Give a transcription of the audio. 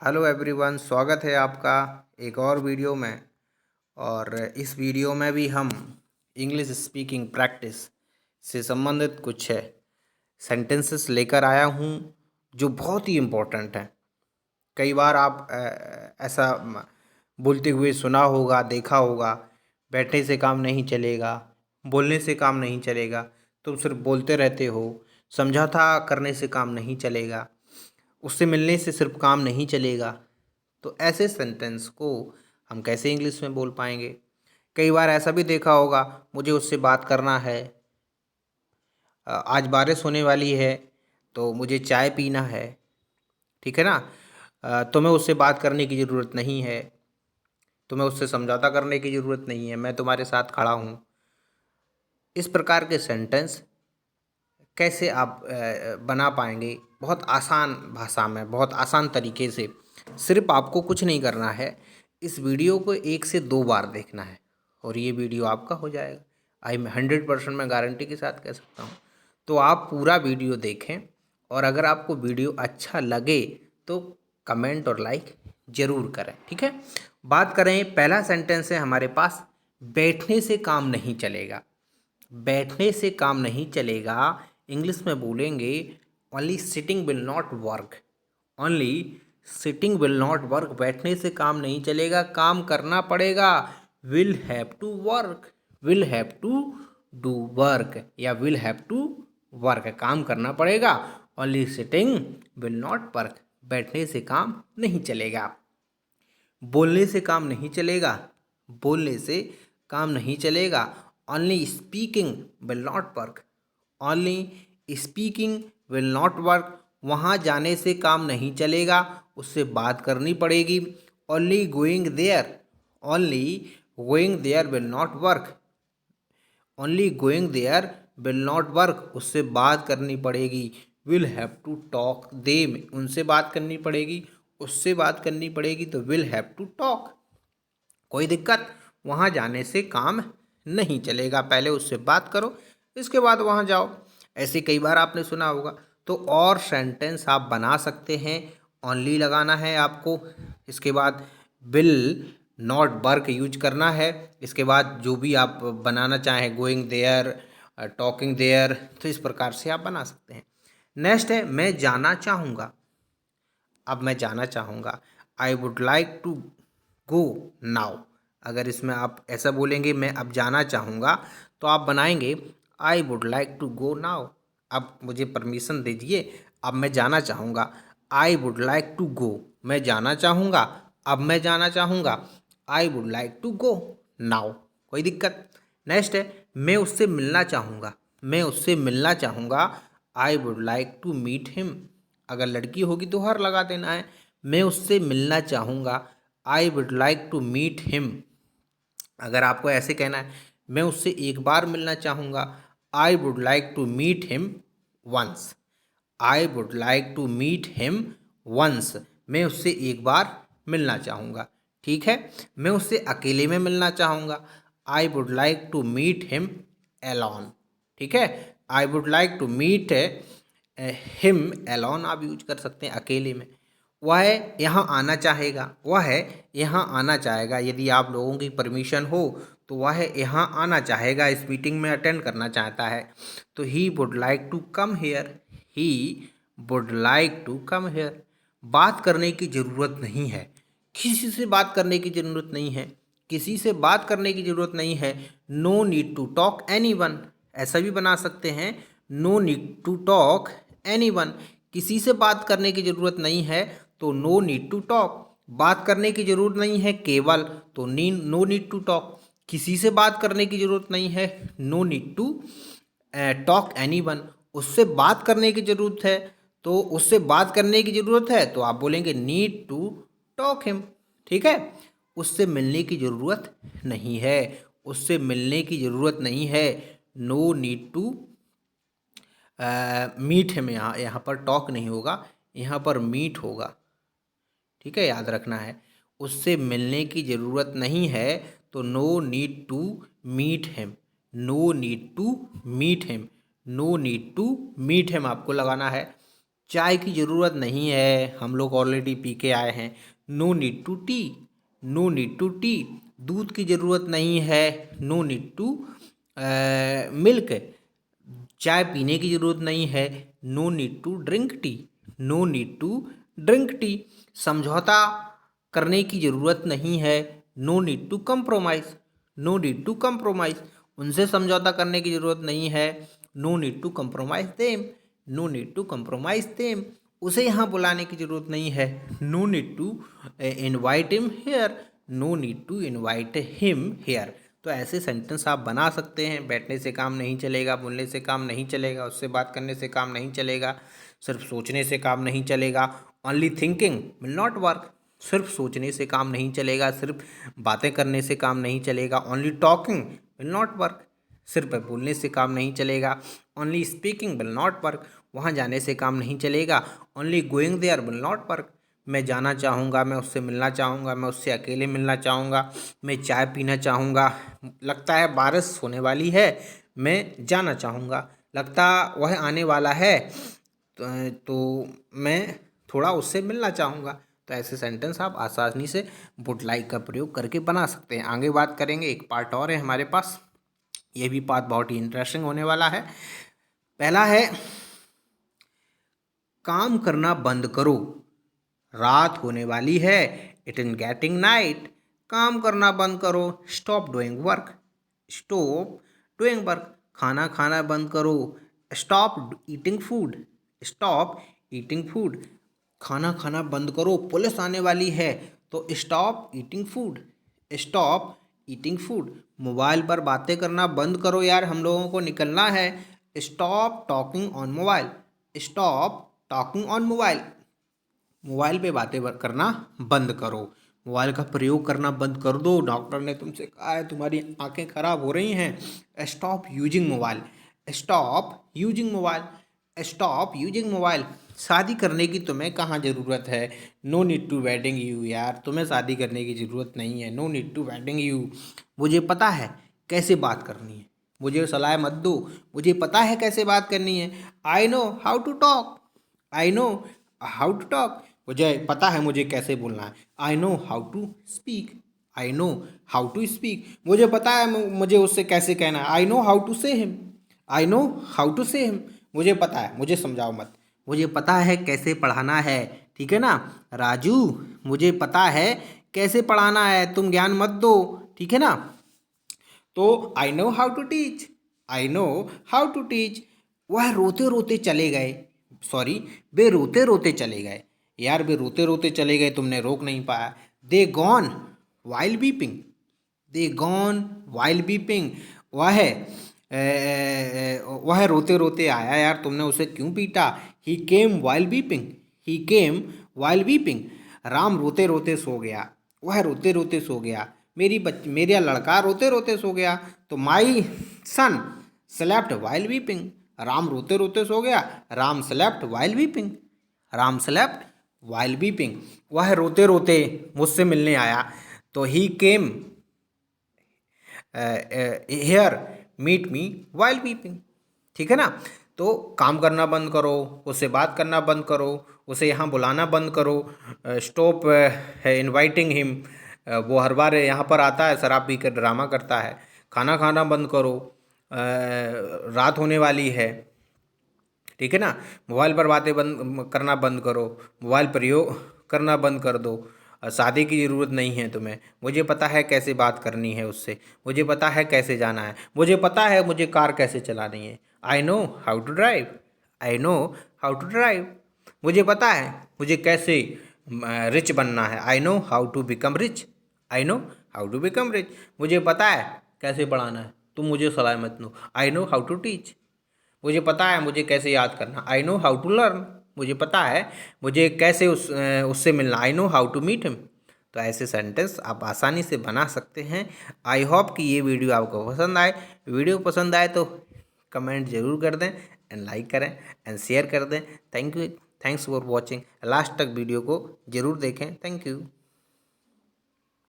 Hello everyone, स्वागत है आपका एक और वीडियो में। और इस वीडियो में भी हम इंग्लिश स्पीकिंग प्रैक्टिस से संबंधित कुछ सेंटेंसेस लेकर आया हूँ जो बहुत ही इम्पोर्टेंट हैं। कई बार आप ऐसा बोलते हुए सुना होगा, देखा होगा, बैठने से काम नहीं चलेगा, बोलने से काम नहीं चलेगा, तुम सिर्फ बोलते रहते हो, समझौता करने से काम नहीं चलेगा, उससे मिलने से सिर्फ काम नहीं चलेगा। तो ऐसे सेंटेंस को हम कैसे इंग्लिश में बोल पाएंगे? कई बार ऐसा भी देखा होगा, मुझे उससे बात करना है, आज बारिश होने वाली है तो मुझे चाय पीना है, ठीक है ना। तुम्हें उससे बात करने की ज़रूरत नहीं है, तुम्हें उससे समझौता करने की ज़रूरत नहीं है, मैं तुम्हारे साथ खड़ा हूँ। इस प्रकार के सेंटेंस कैसे आप बना पाएंगे? बहुत आसान भाषा में, बहुत आसान तरीके से। सिर्फ आपको कुछ नहीं करना है, इस वीडियो को 1 से 2 बार देखना है और ये वीडियो आपका हो जाएगा। आई मैं 100% मैं गारंटी के साथ कह सकता हूँ। तो आप पूरा वीडियो देखें और अगर आपको वीडियो अच्छा लगे तो कमेंट और लाइक ज़रूर करें, ठीक है। बात करें, पहला सेंटेंस है हमारे पास, बैठने से काम नहीं चलेगा। बैठने से काम नहीं चलेगा, इंग्लिश में बोलेंगे only sitting will not work. Only sitting will not work, बैठने से काम नहीं चलेगा, काम करना पड़ेगा। Will have to work, will have to do work या विल हैव टू वर्क, काम करना पड़ेगा। Only sitting will not work, बैठने से काम नहीं चलेगा। बोलने से काम नहीं चलेगा, बोलने से काम नहीं चलेगा। Only speaking will not work, only speaking will not work, वहाँ जाने से काम नहीं चलेगा, उससे बात करनी पड़ेगी। Only going there, only going there will not work, only going there will not work, उससे बात करनी पड़ेगी। Will have to talk them, उनसे बात करनी पड़ेगी, उससे बात करनी पड़ेगी, तो विल हैव टू टॉक। कोई दिक्कत? वहाँ जाने से काम नहीं चलेगा, पहले उससे बात करो, इसके बाद वहाँ जाओ। ऐसे कई बार आपने सुना होगा। तो और सेंटेंस आप बना सकते हैं, ओनली लगाना है आपको, इसके बाद विल नॉट वर्क यूज करना है, इसके बाद जो भी आप बनाना चाहें, गोइंग देयर, टॉकिंग देयर, तो इस प्रकार से आप बना सकते हैं। नेक्स्ट है मैं जाना चाहूँगा। अब मैं जाना चाहूँगा, I would like to go now. अगर इसमें आप ऐसा बोलेंगे मैं अब जाना चाहूँगा, तो आप बनाएंगे I would like to go now. अब मुझे परमिशन दीजिए, अब मैं जाना चाहूँगा। I would like to go, मैं जाना चाहूँगा, अब मैं जाना चाहूँगा। I would like to go now. कोई दिक्कत? नेक्स्ट है मैं उससे मिलना चाहूँगा। मैं उससे मिलना चाहूँगा, I would like to meet him. अगर लड़की होगी तो हर लगा देना है। मैं उससे मिलना चाहूँगा, I would like to meet him. अगर आपको ऐसे कहना है मैं उससे एक बार मिलना चाहूँगा, I would like to meet him once. I would like to meet him once, मैं उससे एक बार मिलना चाहूँगा, ठीक है। मैं उससे अकेले में मिलना चाहूँगा, I would like to meet him alone, ठीक है। I would like to meet him alone आप यूज कर सकते हैं, अकेले में। वह यहाँ आना चाहेगा, वह यहाँ आना चाहेगा, यदि आप लोगों की परमिशन हो तो वह यहाँ आना चाहेगा, इस मीटिंग में अटेंड करना चाहता है, तो he would like to come here, he would like to come here. बात करने की ज़रूरत नहीं है, किसी से बात करने की ज़रूरत नहीं है, किसी से बात करने की ज़रूरत नहीं है। No need to talk anyone, ऐसा भी बना सकते हैं, no need to talk anyone, किसी से बात करने की ज़रूरत नहीं है, तो नो नीड टू टॉक। बात करने की ज़रूरत नहीं है केवल, तो नो नीड टू टॉक। किसी से बात करने की ज़रूरत नहीं है, no need to talk anyone. उससे बात करने की ज़रूरत है, तो उससे बात करने की ज़रूरत है तो आप बोलेंगे नीड टू टॉक हिम, ठीक है। उससे मिलने की ज़रूरत नहीं है, उससे मिलने की ज़रूरत नहीं है, no need to meet him. यहाँ यहाँ पर टॉक नहीं होगा, यहाँ पर मीट होगा, ठीक है, याद रखना है। उससे मिलने की ज़रूरत नहीं है, तो no need to meet him, no need to meet him, no need to meet him आपको लगाना है। चाय की ज़रूरत नहीं है, हम लोग ऑलरेडी पी के आए हैं। No need to tea, no need to tea. दूध की ज़रूरत नहीं है, नो नीड टू मिल्क। चाय पीने की ज़रूरत नहीं है, no need to drink tea, no need to drink tea. समझौता करने की ज़रूरत नहीं है, no need to compromise, no need to compromise. उनसे समझौता करने की ज़रूरत नहीं है, no need to compromise them, no need to compromise them. उसे यहाँ बुलाने की ज़रूरत नहीं है, no need to invite him here, no need to invite him here. तो ऐसे सेंटेंस आप बना सकते हैं। बैठने से काम नहीं चलेगा, बोलने से काम नहीं चलेगा, उससे बात करने से काम नहीं चलेगा, सिर्फ सोचने से काम नहीं चलेगा। Only thinking will not work. सिर्फ सोचने से काम नहीं चलेगा, सिर्फ बातें करने से काम नहीं चलेगा। Only talking will not work. सिर्फ बोलने से काम नहीं चलेगा। Only speaking will not work. वहाँ जाने से काम नहीं चलेगा। Only going there will not work. मैं जाना चाहूँगा, मैं उससे मिलना चाहूँगा, मैं उससे अकेले मिलना चाहूँगा, मैं चाय पीना चाहूँगा, लगता है बारिश होने वाली है, मैं जाना चाहूँगा, लगता वह आने वाला है, तो मैं थोड़ा उससे मिलना चाहूँगा। तो ऐसे सेंटेंस आप आसानी से वुड लाइक का प्रयोग करके बना सकते हैं। आगे बात करेंगे, एक पार्ट और है हमारे पास, ये भी पार्ट बहुत ही इंटरेस्टिंग होने वाला है। पहला है, काम करना बंद करो, रात होने वाली है, इट इज गेटिंग नाइट। काम करना बंद करो, stop doing work, stop doing work. खाना खाना बंद करो, stop eating food, stop eating food. खाना खाना बंद करो, पुलिस आने वाली है, तो stop eating food, stop eating food. Mobile पर बातें करना बंद करो यार, हम लोगों को निकलना है, stop talking on mobile, stop talking on mobile. Mobile पे बातें करना बंद करो, मोबाइल का प्रयोग करना बंद कर दो। डॉक्टर ने तुमसे कहा है तुम्हारी आंखें खराब हो रही हैं, stop using mobile, stop using mobile, stop using mobile. शादी करने की तुम्हें कहाँ ज़रूरत है, no need to wedding you, यार तुम्हें शादी करने की ज़रूरत नहीं है, no need to wedding you. मुझे पता है कैसे बात करनी है, मुझे सलाह मत दो, मुझे पता है कैसे बात करनी है। I know how to talk, I know how to talk. मुझे पता है मुझे कैसे बोलना है, I know how to speak, I know how to speak. मुझे पता है मुझे उससे कैसे कहना है, I know how to say him, I know how to say him. मुझे पता है, मुझे समझाओ मत, मुझे पता है कैसे पढ़ाना है, ठीक है ना राजू, मुझे पता है कैसे पढ़ाना है, तुम ज्ञान मत दो, ठीक है ना। तो I know how to teach, I know how to teach. वह रोते रोते चले गए, सॉरी वे रोते रोते चले गए, यार वे रोते रोते चले गए, तुमने रोक नहीं पाया। दे गॉन वाइल बीपिंग, दे गॉन वाइल बीपिंग। वह रोते रोते आया, यार तुमने उसे क्यों पीटा। ही केम वाइल बीपिंग, ही केम वाइल बीपिंग। राम रोते रोते सो गया, वह रोते रोते सो गया। मेरा लड़का रोते रोते सो गया, तो my son slept while weeping. Ram रोते रोते सो गया, Ram slept while weeping, Ram slept while weeping. वह रोते रोते मुझसे मिलने आया, तो he came here meet me while weeping, ठीक है ना। तो काम करना बंद करो, उससे बात करना बंद करो, उसे यहाँ बुलाना बंद करो, स्टॉप इनवाइटिंग हिम, वो हर बार यहाँ पर आता है, शराब पी कर ड्रामा करता है। खाना खाना बंद करो, रात होने वाली है, ठीक है ना। मोबाइल पर बातें बंद करना बंद करो, मोबाइल प्रयोग करना बंद कर दो। शादी की ज़रूरत नहीं है तुम्हें, मुझे पता है कैसे बात करनी है उससे, मुझे पता है कैसे जाना है, मुझे पता है मुझे कार कैसे चलानी है। I know how to drive, I know how to drive. मुझे पता है मुझे कैसे रिच बनना है, I know how to become rich, I know how to become rich. मुझे पता है कैसे पढ़ाना है, तुम मुझे सलाह मत दो, I know how to teach. मुझे पता है मुझे कैसे याद करना, I know how to learn. मुझे पता है मुझे कैसे उससे मिलना, I know how to meet him. तो ऐसे सेंटेंस आप आसानी से बना सकते हैं। आई होप कि ये वीडियो आपको पसंद आए। वीडियो पसंद आए तो कमेंट जरूर कर दें, एंड लाइक करें, एंड शेयर कर दें। Thank you, thanks for watching. Last तक वीडियो को जरूर देखें। Thank you.